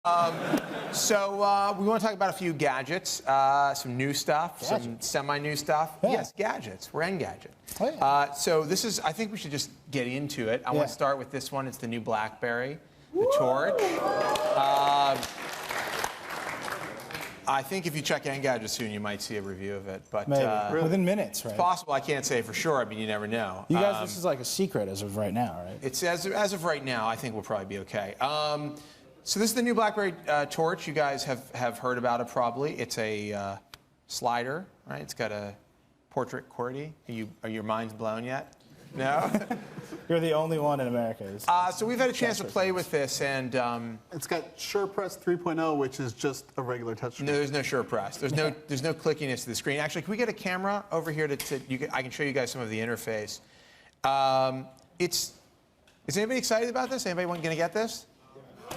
We want to talk about a few gadgets, some new stuff, some semi-new stuff. Yeah. Yes, gadgets. We're Engadget. Oh, yeah. So this is, I think we should just get into it. I want to start with this one. It's the new BlackBerry, the Torch. I think if you check Engadget soon, you might see a review of it. But Maybe. Within minutes, right? It's possible. I can't say for sure. I mean, you never know. You guys, this is like a secret as of right now, right? It's as of right now. I think we'll probably be okay. So this is the new BlackBerry Torch. You guys have heard about it probably. It's a slider, right? It's got a portrait QWERTY. Are your minds blown yet? No? You're the only one in America. So we've had a chance to play with this, and it's got SurePress 3.0, which is just a regular touchscreen. no, there's no SurePress. There's no clickiness to the screen. Actually, can we get a camera over here I can show you guys some of the interface. Is anybody excited about this? Anybody going to get this?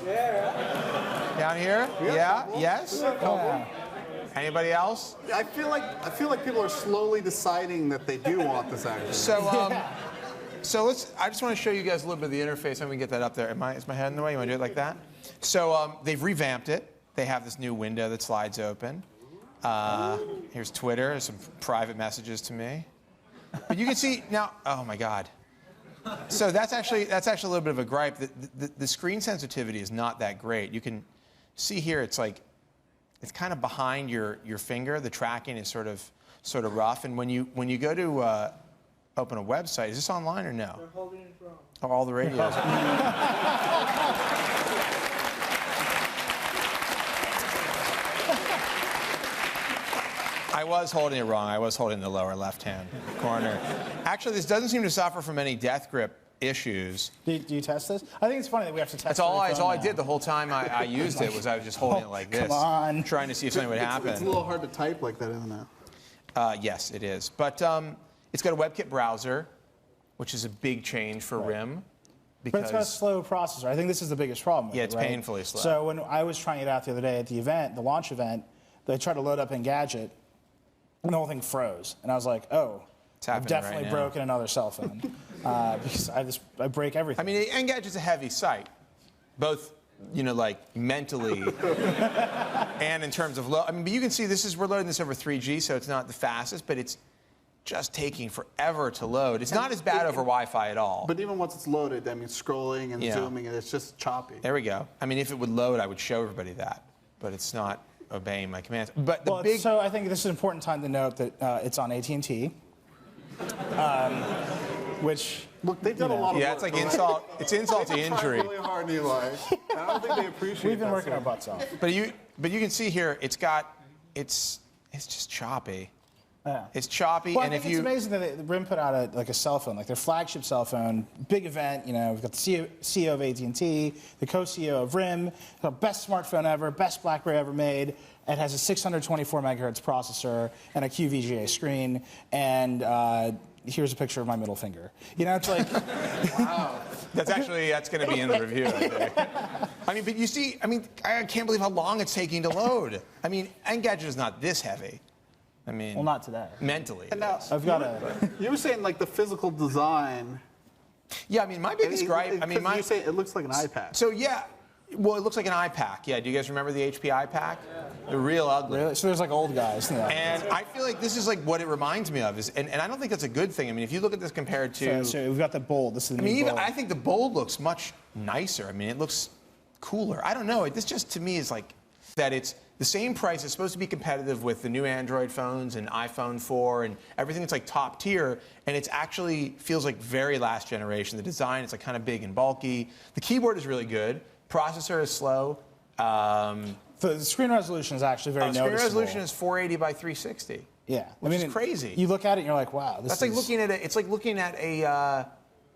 Yeah. Down here? Yeah. Yes. Yeah. Anybody else? I feel like people are slowly deciding that they do want this actually. So I just want to show you guys a little bit of the interface. I'm going to get that up there. Is my head in the way? You want to do it like that? So they've revamped it. They have this new window that slides open. Here's Twitter. There's some private messages to me. But you can see now. Oh my God. So that's actually a little bit of a gripe. The screen sensitivity is not that great. You can see here it's kind of behind your finger. The tracking is sort of rough. And when you go to open a website, is this online or no? They're holding it wrong. Oh, all the radios. I was holding it wrong. I was holding the lower left-hand corner. Actually, this doesn't seem to suffer from any death grip issues. Do you test this? I think it's funny that we have to test. That's all I did the whole time I used it. I was just holding it like this, come on, trying to see if something would happen. It's a little hard to type like that, isn't it? Yes, it is. But it's got a WebKit browser, which is a big change for RIM. But it's got a slow processor. I think this is the biggest problem with it's it, right? painfully slow. So when I was trying it out the other day at the launch event, they tried to load up Engadget, and the whole thing froze. And I was like, oh, I've definitely broken another cell phone. Because I break everything. I mean, Engadget's a heavy site, both, like mentally and in terms of load. I mean, but you can see we're loading this over 3G, so it's not the fastest, but it's just taking forever to load. It's not as bad over Wi-Fi at all. But even once it's loaded, I mean, scrolling and zooming, and it's just choppy. There we go. I mean, if it would load, I would show everybody that, but it's not obeying my commands. But so I think this is an important time to note that it's on AT&T. Which look, they've done a lot of work. Yeah, it's like insult. It's insult to injury. Really hard, Eli. I don't think they appreciate. We've been working our butts off. But you can see here, it's just choppy. Yeah. It's choppy, well, and I think it's amazing that RIM put out a cell phone, like their flagship cell phone, big event. We've got the CEO of AT&T, the co-CEO of RIM, the best smartphone ever, best BlackBerry ever made. It has a 624 megahertz processor and a QVGA screen, and here's a picture of my middle finger. It's like, wow. That's going to be in the review, I think. I mean, but you see, I can't believe how long it's taking to load. I mean, Engadget is not this heavy. I mean, well, not today. Mentally. And now, you were saying like the physical design. Yeah, I mean, my biggest gripe. You say it looks like an iPad. So yeah. Well, it looks like an iPack. Yeah, do you guys remember the HP iPack? Yeah. They're real ugly. Really? So there's like old guys. And I feel like this is like what it reminds me of. And I don't think that's a good thing. I mean, if you look at this compared to... So we've got the Bold. This is the new Bold. I think the Bold looks much nicer. I mean, it looks cooler. I don't know. This just, to me, is like that it's the same price. It's supposed to be competitive with the new Android phones and iPhone 4 and everything that's like top tier. And it's actually feels like very last generation. The design is like kind of big and bulky. The keyboard is really good. Processor is slow. The screen resolution is actually very noticeable. The screen resolution is 480 by 360. Yeah, which is crazy. You look at it and you're like, wow, that's like looking at it's like looking at I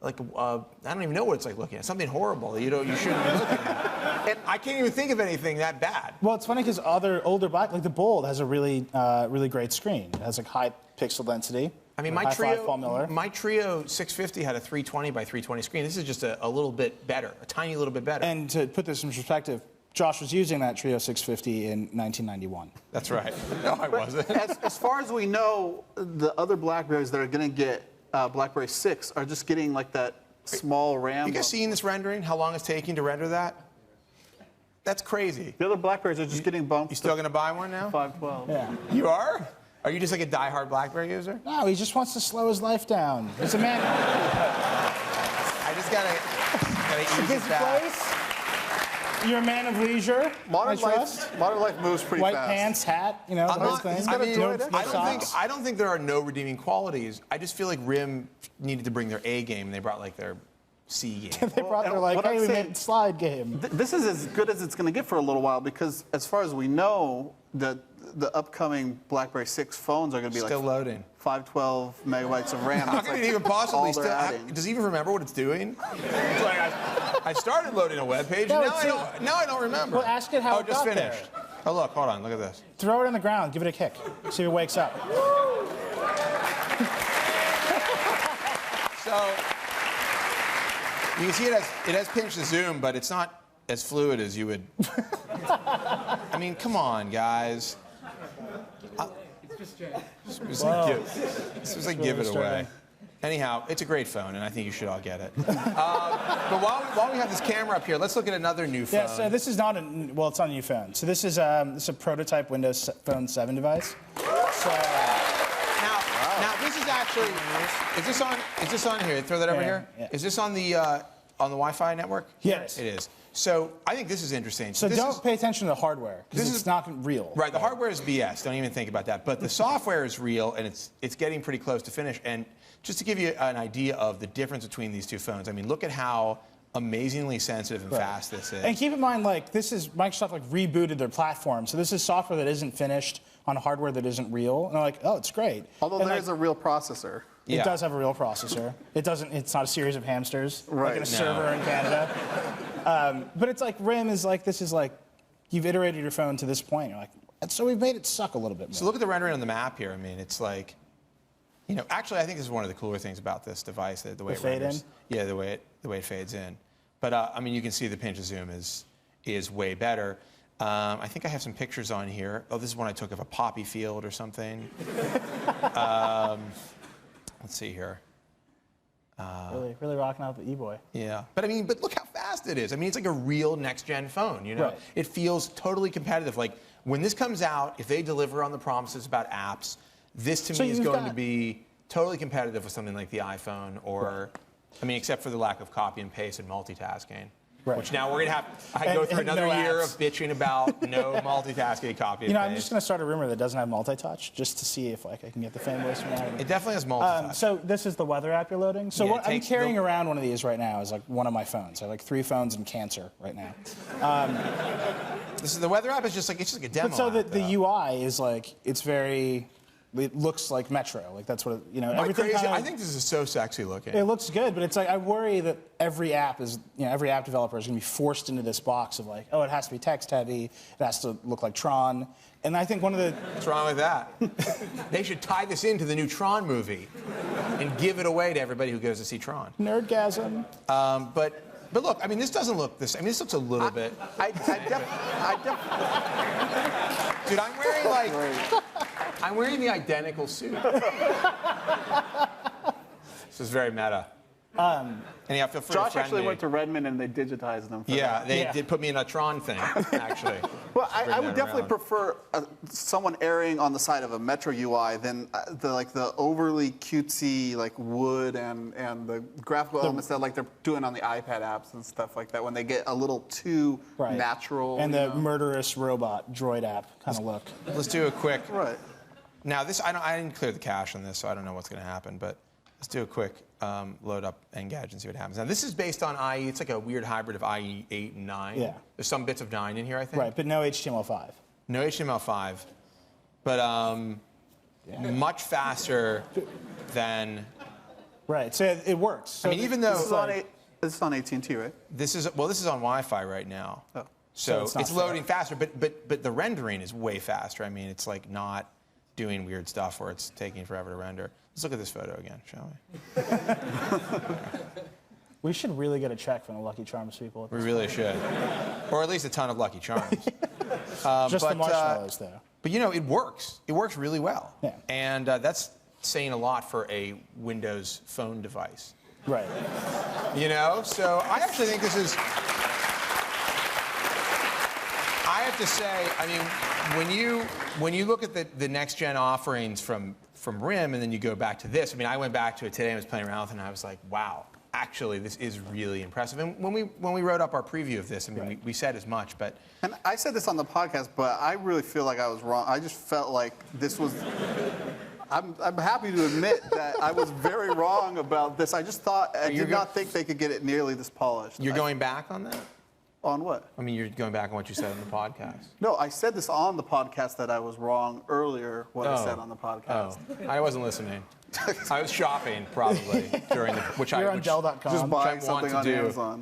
don't even know what it's like looking at. Something horrible. You shouldn't be looking at. And I can't even think of anything that bad. Well, it's funny because other older like the Bold has a really great screen. It has like high pixel density. I mean, my Trio 650 had a 320 by 320 screen. This is just a little bit better, a tiny little bit better. And to put this in perspective, Josh was using that Trio 650 in 1991. That's right. No, I wasn't. As far as we know, the other BlackBerries that are going to get BlackBerry 6 are just getting like that small RAM. You guys seeing this rendering? How long it's taking to render that? That's crazy. The other BlackBerries are just getting bumped You still gonna buy one now? to 512. Yeah. You are? Are you just like a diehard BlackBerry user? No, he just wants to slow his life down. He's a man. I just gotta ease His it back. place. You're a man of leisure. Modern I trust. life moves pretty White fast. pants, hat, you know, I'm those not, things. I, mean, enjoy it. I don't think there are no redeeming qualities. I just feel like RIM needed to bring their A game, and they brought like their C game. They brought their like, what hey, I'm we saying- made a slide game. This is as good as it's going to get for a little while because, as far as we know, the upcoming BlackBerry 6 phones are going to be Still like loading. 512 megabytes of RAM. How That's can like it even possibly all they're still? adding. Does he even remember what it's doing? It's like I started loading a web page. No, Now I it's- don't. Now I don't remember. Well, ask it how Oh, it just got finished. Oh look, hold on. Look at this. Throw it on the ground, give it a kick, see if it wakes up. So you can see it has pinch to zoom, but it's not as fluid as you would. I mean, come on, guys. This was like give it away. Anyhow, it's a great phone, and I think you should all get it. But while we have this camera up here, let's look at another new phone. Yeah, so this is not well, it's on a new phone. So this is a prototype Windows Phone 7 device. So Now this is actually. Is this on here? Throw that over Yeah, here. yeah. Is this on the Wi-Fi network? Yes. It is. So I think this is interesting. so this don't is, pay attention to the hardware because this it's is- not real. Right, the hardware is BS. Don't even think about that. But the software is real, and it's getting pretty close to finish. And just to give you an idea of the difference between these two phones, I mean, look at how amazingly sensitive and fast this is. And keep in mind, like, this is Microsoft like rebooted their platform, so this is software that isn't finished on hardware that isn't real. And they're like, oh, it's great. Although And, there like, is a real processor. Yeah. It does have a real processor. It doesn't. It's not a series of hamsters like Right. in a No. server in Canada. But it's like RIM is like this is like you've iterated your phone to this point. You're like, and so we've made it suck a little bit more. So look at the rendering on the map here. I mean, it's like, you know, actually, I think this is one of the cooler things about this device, the way The it fade renders. in? Yeah, the way it fades in. But I mean, you can see the pinch of zoom is way better. I think I have some pictures on here. Oh, this is one I took of a poppy field or something. Let's see here. Really rocking out the e-boy. Yeah, but look how fast it is. I mean, it's like a real next-gen phone. You know, Right. It feels totally competitive. Like when this comes out, if they deliver on the promises about apps, this to So me is you've going to got- be totally competitive with something like the iPhone, or, I mean, except for the lack of copy and paste and multitasking. Right. Which now we're gonna have. Go through and another no year apps. of bitching about no multitasking, copy and You know, paste. I'm just going to start a rumor that doesn't have multi-touch just to see if like I can get the fanboys from out of It it. definitely has multitasking. So this is the weather app you're loading. So Yeah, what, it I'm takes carrying the- around one of these right now as like one of my phones. I have like 3 phones and cancer right now. This is the weather app is just like it's just like a demo. But so app, the though. UI is like it's very. It looks like Metro. Like that's what you know. Am I Everything crazy? kind of, I think this is so sexy looking. it looks good, but it's like I worry that every app developer is going to be forced into this box of like, oh, it has to be text heavy, it has to look like Tron, and I think one of the What's wrong with that? They should tie this into the new Tron movie and give it away to everybody who goes to see Tron. nerdgasm. But look, I mean, this doesn't look this. I mean, this looks a little bit. Dude, I'm wearing the identical suit. This is very meta. Anyhow, feel free to Josh friend actually me. went to Redmond and they digitized them. For Yeah, that. they Yeah. did put me in a Tron thing, actually. Well, Bring I that would definitely around. prefer someone erring on the side of a Metro UI than the overly cutesy like wood and the graphical elements that like they're doing on the iPad apps and stuff like that when they get a little too Right. natural. And you the know? murderous robot droid app kind of look. Let's do a quick. Right. Now, I didn't clear the cache on this, so I don't know what's going to happen. But let's do a quick load up Engadget and see what happens. Now, this is based on IE. It's like a weird hybrid of IE 8 and 9. Yeah. There's some bits of 9 in here, I think. Right, but no HTML5. No HTML5, but much faster than. Right, so it works. So I mean, even though This is on AT&T, right? this is on Wi-Fi right now, Oh. so it's not it's loading faster. But the rendering is way faster. I mean, it's like not doing weird stuff where it's taking forever to render. Let's look at this photo again, shall we? we should really get a check from the Lucky Charms people. We really should, or at least a ton of Lucky Charms. Just the but, marshmallows, though. But you know, it works. It works really well. Yeah. And that's saying a lot for a Windows phone device. Right. You know, so I actually think this is. have to say, I mean, when you look at the next gen offerings from RIM, and then you go back to this. I mean, I went back to it today and was playing around with it, and I was like, wow, actually, this is really impressive. And when we wrote up our preview of this, I mean, we said as much, but. And I said this on the podcast, but I really feel like I was wrong. I just felt like this was. I'm happy to admit that I was very wrong about this. I just thought I did not think they could get it nearly this polished. You're going back on that? On what? I mean, you're going back on what you said on the podcast. No, I said this on the podcast that I was wrong earlier. What I said on the podcast. Oh, I wasn't listening. I was shopping probably during the which You're I on Dell.com. Just buying which I want something to on do. Amazon.